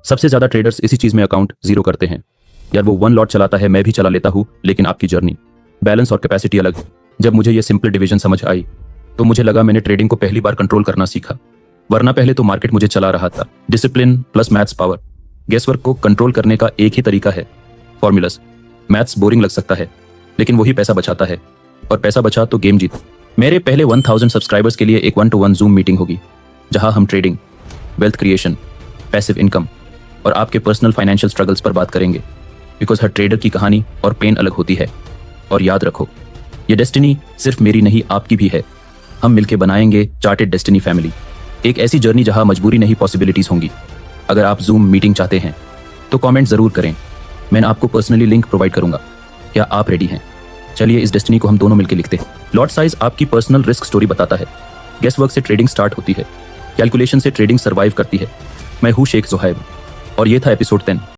सबसे ज्यादा ट्रेडर्स इसी चीज में अकाउंट जीरो करते हैं। यार वो 1 लॉट चलाता है, मैं भी चला लेता हूँ, लेकिन आपकी जर्नी, बैलेंस और कैपेसिटी अलग है। जब मुझे ये सिंपल डिवीजन समझ आई तो मुझे लगा मैंने ट्रेडिंग को पहली बार कंट्रोल करना सीखा, वरना पहले तो मार्केट मुझे चला रहा था। Discipline plus maths power. Guesswork को कंट्रोल करने का एक ही तरीका है, फॉर्मूलाज। मैथ्स बोरिंग लग सकता है, लेकिन वही पैसा बचाता है, और पैसा बचा तो गेम जीत। मेरे पहले 1000 सब्सक्राइबर्स के लिए एक 1-to-1 जूम मीटिंग होगी, जहां हम trading, wealth creation, passive income और आपके पर्सनल फाइनेंशियल स्ट्रगल्स पर बात करेंगे। बिकॉज हर ट्रेडर की कहानी और पेन अलग होती है। और याद रखो, ये डेस्टिनी सिर्फ मेरी नहीं, आपकी भी है। हम मिलके बनाएंगे चार्टेड डेस्टिनी फैमिली, एक ऐसी जर्नी जहां मजबूरी नहीं, पॉसिबिलिटीज होंगी। अगर आप जूम मीटिंग चाहते हैं तो कमेंट जरूर करें, मैं आपको पर्सनली लिंक प्रोवाइड करूंगा। क्या आप रेडी हैं? चलिए इस डेस्टिनी को हम दोनों मिलकर लिखते हैं। लॉट साइज आपकी पर्सनल रिस्क स्टोरी बताता है। गेस वर्क से ट्रेडिंग स्टार्ट होती है, कैलकुलेशन से ट्रेडिंग सर्वाइव करती है। मैं हूं शेख ज़ुहैब और ये था एपिसोड 10।